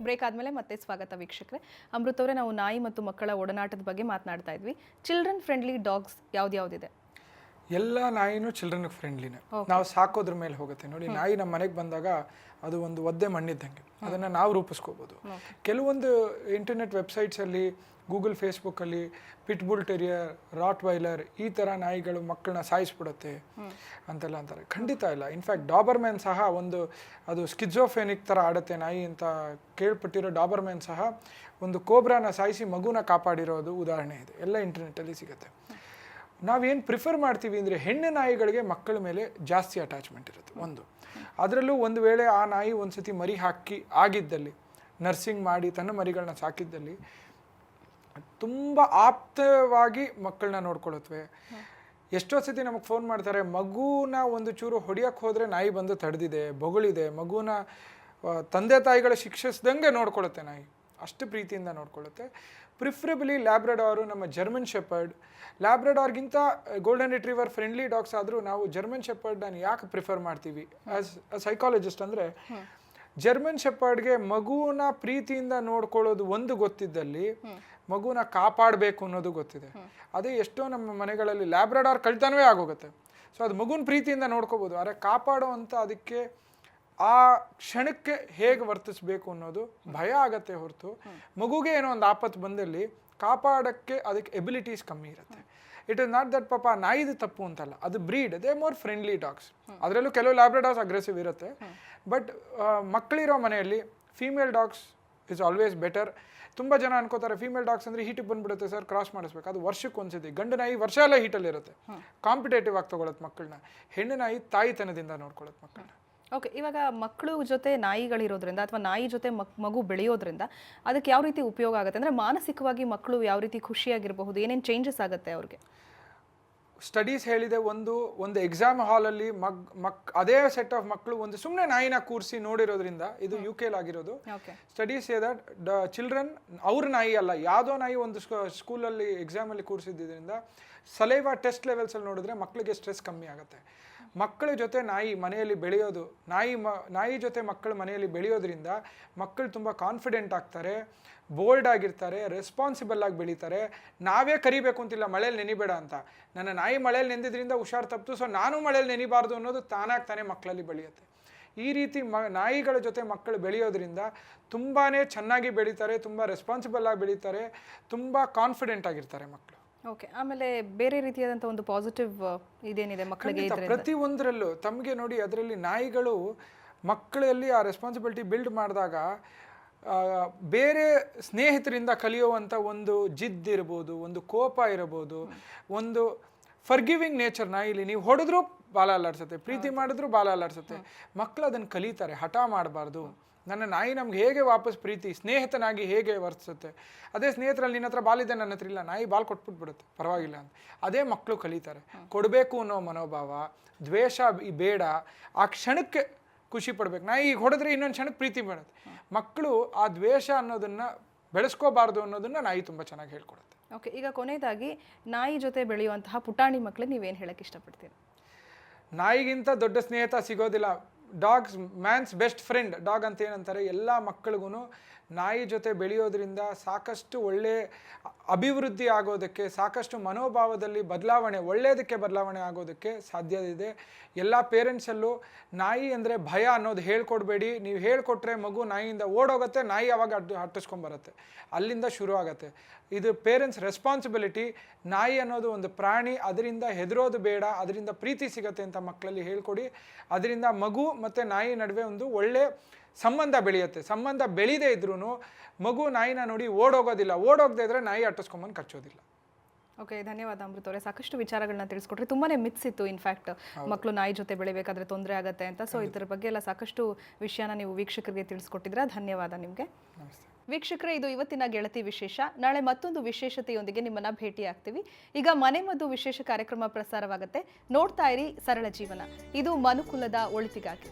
Break ಆದಮೇಲೆ ಮತ್ತೆ ಸ್ವಾಗತ ವೀಕ್ಷಕರೇ. ಅಮೃತ್ ಅವರೇ, ನಾವು ನಾಯಿ ಮತ್ತು ಮಕ್ಕಳ ಒಡನಾಟದ ಬಗ್ಗೆ ಮಾತನಾಡ್ತಾ ಇದ್ವಿ. ಚಿಲ್ಡ್ರನ್ ಫ್ರೆಂಡ್ಲಿ ಡಾಗ್ಸ್ ಯಾವ್ದಿದೆ? ಎಲ್ಲ ನಾಯಿನೂ ಚಿಲ್ಡ್ರನ್ ಫ್ರೆಂಡ್ಲಿನೇ. ನಾವು ಸಾಕೋದ್ರ ಮೇಲೆ ಹೋಗುತ್ತೆ. ನೋಡಿ, ನಾಯಿ ನಮ್ಮ ಮನೆಗೆ ಬಂದಾಗ ಅದು ಒಂದು ಒದ್ದೆ ಮಣ್ಣಿದ್ದಂಗೆ, ಅದನ್ನು ನಾವು ರೂಪಿಸ್ಕೋಬೋದು. ಕೆಲವೊಂದು ಇಂಟರ್ನೆಟ್ ವೆಬ್ಸೈಟ್ಸಲ್ಲಿ, ಗೂಗಲ್ ಫೇಸ್ಬುಕ್ಕಲ್ಲಿ ಪಿಟ್ಬುಲ್ ಟೆರಿಯರ್, ರಾಟ್ ವೈಲರ್ ಈ ಥರ ನಾಯಿಗಳು ಮಕ್ಕಳನ್ನ ಸಾಯಿಸ್ಬಿಡುತ್ತೆ ಅಂತೆಲ್ಲ ಅಂತಾರೆ. ಖಂಡಿತ ಇಲ್ಲ. ಇನ್ಫ್ಯಾಕ್ಟ್ ಡಾಬರ್ಮ್ಯಾನ್ ಸಹ ಅದು ಸ್ಕಿಜೋಫೆನಿಕ್ ಥರ ಆಡುತ್ತೆ ನಾಯಿ ಅಂತ ಕೇಳ್ಪಟ್ಟಿರೋ ಡಾಬರ್ಮ್ಯಾನ್ ಸಹ ಒಂದು ಕೋಬ್ರಾನ ಸಾಯಿಸಿ ಮಗುನ ಕಾಪಾಡಿರೋದು ಉದಾಹರಣೆ ಇದೆ. ಎಲ್ಲ ಇಂಟರ್ನೆಟ್ಟಲ್ಲಿ ಸಿಗುತ್ತೆ. ನಾವೇನು ಪ್ರಿಫರ್ ಮಾಡ್ತೀವಿ ಅಂದರೆ, ಹೆಣ್ಣು ನಾಯಿಗಳಿಗೆ ಮಕ್ಕಳ ಮೇಲೆ ಜಾಸ್ತಿ ಅಟ್ಯಾಚ್ಮೆಂಟ್ ಇರುತ್ತೆ. ಅದರಲ್ಲೂ ಒಂದು ವೇಳೆ ಆ ನಾಯಿ ಒಂದು ಸತಿ ಮರಿ ಆಗಿದ್ದಲ್ಲಿ, ನರ್ಸಿಂಗ್ ಮಾಡಿ ತನ್ನ ಮರಿಗಳನ್ನ ಸಾಕಿದ್ದಲ್ಲಿ ತುಂಬ ಆಪ್ತವಾಗಿ ಮಕ್ಕಳನ್ನ ನೋಡ್ಕೊಳತ್ವೆ. ಎಷ್ಟೋ ಸತಿ ನಮಗೆ ಫೋನ್ ಮಾಡ್ತಾರೆ, ಮಗುನ ಒಂದು ಚೂರು ಹೊಡಿಯೋಕ್ಕೆ ಹೋದರೆ ನಾಯಿ ಬಂದು ತಡೆದಿದೆ, ಬೊಗಳಿದೆ, ಮಗುನ ತಂದೆ ತಾಯಿಗಳ ಶಿಕ್ಷಿಸ್ದಂಗೆ ನೋಡ್ಕೊಳುತ್ತೆ ನಾಯಿ. ಅಷ್ಟು ಪ್ರೀತಿಯಿಂದ ನೋಡ್ಕೊಳ್ಳುತ್ತೆ. ಪ್ರಿಫರಬಲಿ ಲ್ಯಾಬ್ರಡಾರು, ನಮ್ಮ ಜರ್ಮನ್ ಶೆಪರ್ಡ್. ಲ್ಯಾಬ್ರಡಾರ್ಗಿಂತ ಗೋಲ್ಡನ್ ರಿಟ್ರೀವರ್ ಫ್ರೆಂಡ್ಲಿ ಡಾಗ್ಸ್ ಆದರೂ ನಾವು ಜರ್ಮನ್ ಶೆಪರ್ಡ್ನ ಯಾಕೆ ಪ್ರಿಫರ್ ಮಾಡ್ತೀವಿ ಆಸ್ ಅ ಸೈಕಾಲಜಿಸ್ಟ್ ಅಂದರೆ, ಜರ್ಮನ್ ಶೆಪರ್ಡ್ಗೆ ಮಗುನ ಪ್ರೀತಿಯಿಂದ ನೋಡ್ಕೊಳ್ಳೋದು ಒಂದು ಗೊತ್ತಿದ್ದಲ್ಲಿ ಮಗುನ ಕಾಪಾಡಬೇಕು ಅನ್ನೋದು ಗೊತ್ತಿದೆ. ಅದೇ ಎಷ್ಟೋ ನಮ್ಮ ಮನೆಗಳಲ್ಲಿ ಲ್ಯಾಬ್ರಡಾರ್ ಕಳ್ತನವೇ ಆಗೋಗುತ್ತೆ. ಸೊ ಅದು ಮಗುನ ಪ್ರೀತಿಯಿಂದ ನೋಡ್ಕೋಬೋದು. ಆದರೆ ಕಾಪಾಡೋ ಅಂತ ಅದಕ್ಕೆ ಆ ಕ್ಷಣಕ್ಕೆ ಹೇಗೆ ವರ್ತಿಸ್ಬೇಕು ಅನ್ನೋದು ಭಯ ಆಗತ್ತೆ ಹೊರತು, ಮಗುಗೆ ಏನೋ ಒಂದು ಆಪತ್ತು ಬಂದಲ್ಲಿ ಕಾಪಾಡೋಕ್ಕೆ ಅದಕ್ಕೆ ಎಬಿಲಿಟೀಸ್ ಕಮ್ಮಿ ಇರುತ್ತೆ. ಇಟ್ ಇಸ್ ನಾಟ್ ದಟ್ ಪಾಪ ನಾಯಿದು ತಪ್ಪು ಅಂತಲ್ಲ, ಅದು breed, they more friendly dogs. ಅದರಲ್ಲೂ ಕೆಲವು ಲ್ಯಾಬ್ರಡಾರ್ಸ್ ಅಗ್ರೆಸಿವ್ ಇರುತ್ತೆ. ಬಟ್ ಮಕ್ಕಳಿರೋ ಮನೆಯಲ್ಲಿ female dogs is always better. ತುಂಬ ಜನ ಅನ್ಕೋತಾರೆ ಫೀಮೇಲ್ ಡಾಗ್ಸ್ ಅಂದರೆ ಹೀಟಿಗೆ ಬಂದ್ಬಿಡುತ್ತೆ ಸರ್, ಕ್ರಾಸ್ ಮಾಡಿಸ್ಬೇಕು. ಅದು ವರ್ಷಕ್ಕೆ ಒಂದ್ಸತಿ. ಗಂಡು ನಾಯಿ ವರ್ಷ ಎಲ್ಲ ಹೀಟಲ್ಲಿರುತ್ತೆ, ಕಾಂಪಿಟೇಟಿವ್ ಆಗಿ ತೊಗೊಳತ್ತೆ ಮಕ್ಕಳನ್ನ. ಹೆಣ್ಣು ನಾಯಿ ತಾಯಿತನದಿಂದ ನೋಡ್ಕೊಳ್ಳುತ್ತೆ ಮಕ್ಕಳನ್ನ. ಓಕೆ, ಇವಾಗ ಮಕ್ಕಳು ಜೊತೆ ನಾಯಿಗಳಿರೋದ್ರಿಂದ ಅಥವಾ ನಾಯಿ ಜೊತೆ ಮಗು ಬೆಳೆಯೋದ್ರಿಂದ ಅದಕ್ಕೆ ಯಾವ ರೀತಿ ಉಪಯೋಗ ಆಗುತ್ತೆ ಅಂದರೆ, ಮಾನಸಿಕವಾಗಿ ಮಕ್ಕಳು ಯಾವ ರೀತಿ ಖುಷಿಯಾಗಿರಬಹುದು, ಏನೇನು ಚೇಂಜಸ್ ಆಗುತ್ತೆ ಅವ್ರಿಗೆ? ಸ್ಟಡೀಸ್ ಹೇಳಿದೆ, ಒಂದು ಎಕ್ಸಾಮ್ ಹಾಲಲ್ಲಿ ಅದೇ ಸೆಟ್ ಆಫ್ ಮಕ್ಕಳು ಒಂದು ಸುಮ್ಮನೆ ನಾಯಿನ ಕೂರಿಸಿ ನೋಡಿರೋದ್ರಿಂದ, ಇದು UK ಆಗಿರೋದು ಸ್ಟಡೀಸ್ ದಟ್ ಚಿಲ್ಡ್ರನ್, ಅವ್ರ ನಾಯಿ ಅಲ್ಲ, ಯಾವುದೋ ನಾಯಿ ಒಂದು ಸ್ಕೂಲಲ್ಲಿ ಎಕ್ಸಾಮಲ್ಲಿ ಕೂರಿಸಿದ್ದರಿಂದ ಸಲೈವಾ ಟೆಸ್ಟ್ ಲೆವೆಲ್ಸಲ್ಲಿ ನೋಡಿದ್ರೆ ಮಕ್ಕಳಿಗೆ ಸ್ಟ್ರೆಸ್ ಕಮ್ಮಿ ಆಗುತ್ತೆ. ಮಕ್ಕಳ ಜೊತೆ ನಾಯಿ ಮನೆಯಲ್ಲಿ ಬೆಳೆಯೋದು, ನಾಯಿ ಜೊತೆ ಮಕ್ಕಳು ಮನೆಯಲ್ಲಿ ಬೆಳೆಯೋದ್ರಿಂದ ಮಕ್ಕಳು ತುಂಬ ಕಾನ್ಫಿಡೆಂಟ್ ಆಗ್ತಾರೆ, ಬೋಲ್ಡ್ ಆಗಿರ್ತಾರೆ, ರೆಸ್ಪಾನ್ಸಿಬಲ್ ಆಗಿ ಬೆಳೀತಾರೆ. ನಾವೇ ಕರಿಬೇಕು ಅಂತಿಲ್ಲ ಮಳೇಲಿ ನೆನಿಬೇಡ ಅಂತ. ನನ್ನ ನಾಯಿ ಮಳೇಲಿ ನೆಂದಿದ್ರಿಂದ ಹುಷಾರು ತಪ್ಪಿತು, ಸೊ ನಾನು ಮಳೇಲಿ ನೆನಿಬಾರ್ದು ಅನ್ನೋದು ತಾನಾಗಿ ತಾನೇ ಮಕ್ಕಳಲ್ಲಿ ಬೆಳೆಯುತ್ತೆ. ಈ ರೀತಿ ನಾಯಿಗಳ ಜೊತೆ ಮಕ್ಕಳು ಬೆಳೆಯೋದ್ರಿಂದ ತುಂಬಾ ಚೆನ್ನಾಗಿ ಬೆಳೀತಾರೆ, ತುಂಬ ರೆಸ್ಪಾನ್ಸಿಬಲ್ ಆಗಿ ಬೆಳೀತಾರೆ, ತುಂಬ ಕಾನ್ಫಿಡೆಂಟ್ ಆಗಿರ್ತಾರೆ ಮಕ್ಕಳು. ಓಕೆ, ಆಮೇಲೆ ಬೇರೆ ರೀತಿಯಾದಂಥ ಒಂದು ಪಾಸಿಟಿವ್ ಇದೇನಿದೆ ಮಕ್ಕಳಿಗೆ? ಪ್ರತಿಯೊಂದರಲ್ಲೂ ತಮಗೆ ನೋಡಿ, ಅದರಲ್ಲಿ ನಾಯಿಗಳು ಮಕ್ಕಳಲ್ಲಿ ಆ ರೆಸ್ಪಾನ್ಸಿಬಿಲಿಟಿ ಬಿಲ್ಡ್ ಮಾಡಿದಾಗ ಬೇರೆ ಸ್ನೇಹಿತರಿಂದ ಕಲಿಯುವಂಥ ಒಂದು ಜಿದ್ದಿರ್ಬೋದು, ಒಂದು ಕೋಪ ಇರಬಹುದು, ಒಂದು ಫರ್ಗಿವಿಂಗ್ ನೇಚರ್ ನಾಯಿಲಿ. ನೀವು ಹೊಡೆದ್ರೂ ಬಾಲ ಅಲ್ಲಾಡ್ಸುತ್ತೆ, ಪ್ರೀತಿ ಮಾಡಿದ್ರು ಬಾಲ ಅಲ್ಲಾಡ್ಸುತ್ತೆ. ಮಕ್ಕಳು ಅದನ್ನು ಕಲಿತಾರೆ, ಹಠ ಮಾಡಬಾರ್ದು. ನನ್ನ ನಾಯಿ ನಮ್ಗೆ ಹೇಗೆ ವಾಪಸ್ ಪ್ರೀತಿ, ಸ್ನೇಹಿತನಾಗಿ ಹೇಗೆ ವರ್ತಿಸುತ್ತೆ. ಅದೇ ಸ್ನೇಹಿತರಲ್ಲಿ ನಿನ್ನ ಹತ್ರ ಬಾಲಿದೆ, ನನ್ನ ಹತ್ರ ಇಲ್ಲ, ನಾಯಿ ಬಾಲ್ ಕೊಟ್ಬಿಟ್ಬಿಡುತ್ತೆ, ಪರವಾಗಿಲ್ಲ ಅಂತ. ಅದೇ ಮಕ್ಕಳು ಕಲಿತಾರೆ. ಕೊಡಬೇಕು ಅನ್ನೋ ಮನೋಭಾವ, ದ್ವೇಷ ಬೇಡ, ಆ ಕ್ಷಣಕ್ಕೆ ಖುಷಿ ಪಡ್ಬೇಕು. ನಾಯಿ ಈಗ ಹೊಡೆದ್ರೆ ಇನ್ನೊಂದು ಕ್ಷಣಕ್ಕೆ ಪ್ರೀತಿ ಮಾಡುತ್ತೆ. ಮಕ್ಕಳು ಆ ದ್ವೇಷ ಅನ್ನೋದನ್ನು ಬೆಳೆಸ್ಕೋಬಾರ್ದು ಅನ್ನೋದನ್ನು ನಾಯಿ ತುಂಬ ಚೆನ್ನಾಗಿ ಹೇಳ್ಕೊಡುತ್ತೆ. ಓಕೆ, ಈಗ ಕೊನೆಯದಾಗಿ ನಾಯಿ ಜೊತೆ ಬೆಳೆಯುವಂತಹ ಪುಟಾಣಿ ಮಕ್ಕಳಿಗೆ ನೀವೇನು ಹೇಳಕ್ಕೆ ಇಷ್ಟಪಡ್ತೀರಿ? ನಾಯಿಗಿಂತ ದೊಡ್ಡ ಸ್ನೇಹಿತ ಸಿಗೋದಿಲ್ಲ. Dogs man's best friend dog ಅಂತ ಏನಂತಾರೆ. ಎಲ್ಲ ಮಕ್ಕಳಿಗೂ ನಾಯಿ ಜೊತೆ ಬೆಳೆಯೋದ್ರಿಂದ ಸಾಕಷ್ಟು ಒಳ್ಳೆ ಅಭಿವೃದ್ಧಿ ಆಗೋದಕ್ಕೆ, ಸಾಕಷ್ಟು ಮನೋಭಾವದಲ್ಲಿ ಬದಲಾವಣೆ, ಒಳ್ಳೆಯದಕ್ಕೆ ಬದಲಾವಣೆ ಆಗೋದಕ್ಕೆ ಸಾಧ್ಯ ಇದೆ. ಎಲ್ಲ ಪೇರೆಂಟ್ಸಲ್ಲೂ ನಾಯಿ ಅಂದರೆ ಭಯ ಅನ್ನೋದು ಹೇಳ್ಕೊಡ್ಬೇಡಿ. ನೀವು ಹೇಳ್ಕೊಟ್ರೆ ಮಗು ನಾಯಿಯಿಂದ ಓಡೋಗುತ್ತೆ, ನಾಯಿ ಅವಾಗ ಹಟ್ಟಿಸ್ಕೊಂಬರುತ್ತೆ, ಅಲ್ಲಿಂದ ಶುರು ಆಗುತ್ತೆ. ಇದು ಪೇರೆಂಟ್ಸ್ ರೆಸ್ಪಾನ್ಸಿಬಿಲಿಟಿ. ನಾಯಿ ಅನ್ನೋದು ಒಂದು ಪ್ರಾಣಿ, ಅದರಿಂದ ಹೆದರೋದು ಬೇಡ, ಅದರಿಂದ ಪ್ರೀತಿ ಸಿಗುತ್ತೆ ಅಂತ ಮಕ್ಕಳಲ್ಲಿ ಹೇಳ್ಕೊಡಿ. ಅದರಿಂದ ಮಗು ಮತ್ತು ನಾಯಿ ನಡುವೆ ಒಂದು ಒಳ್ಳೆ ಸಂಬಂಧ ಬೆಳೆಯುತ್ತೆ. ಸಂಬಂಧ ಬೆಳೀದೇ ಇದ್ರೂ ಮಗು ನಾಯಿನ ನೋಡಿ ಓಡೋಗೋದಿಲ್ಲ, ಓಡೋಗದೇ ಇದ್ರೆ ನಾಯಿ ಅಟ್ಟಿಸ್ಕೊಂಬಂದು ಕಚ್ಚೋದಿಲ್ಲ. ಓಕೆ, ಧನ್ಯವಾದ ಅಮೃತ್ ಅವರೇ. ಸಾಕಷ್ಟು ವಿಚಾರಗಳನ್ನ ತಿಳಿಸ್ಕೊಟ್ರಿ. ತುಂಬಾ ಮಿತ್ಸ್ ಇತ್ತು ಇನ್ಫ್ಯಾಕ್ಟ್, ಮಕ್ಕಳು ನಾಯಿ ಜೊತೆ ಬೆಳಿಬೇಕಾದ್ರೆ ತೊಂದರೆ ಆಗುತ್ತೆ ಅಂತ. ಸೊ ಇದ್ರ ಬಗ್ಗೆ ಎಲ್ಲ ಸಾಕಷ್ಟು ವಿಷಯನ ನೀವು ವೀಕ್ಷಕರಿಗೆ ತಿಳಿಸ್ಕೊಟ್ಟಿದ್ರ. ಧನ್ಯವಾದ ನಿಮಗೆ. ವೀಕ್ಷಕರೇ, ಇದು ಇವತ್ತಿನ ಗೆಳತಿ ವಿಶೇಷ. ನಾಳೆ ಮತ್ತೊಂದು ವಿಶೇಷತೆಯೊಂದಿಗೆ ನಿಮ್ಮನ್ನ ಭೇಟಿ ಆಗ್ತೀವಿ. ಈಗ ಮನೆ ಮದ್ದು ವಿಶೇಷ ಕಾರ್ಯಕ್ರಮ ಪ್ರಸಾರವಾಗುತ್ತೆ. ನೋಡ್ತಾ ಇರಿ ಸರಳ ಜೀವನ. ಇದು ಮನುಕುಲದ ಒಳಿತಿಗಾಗಿ.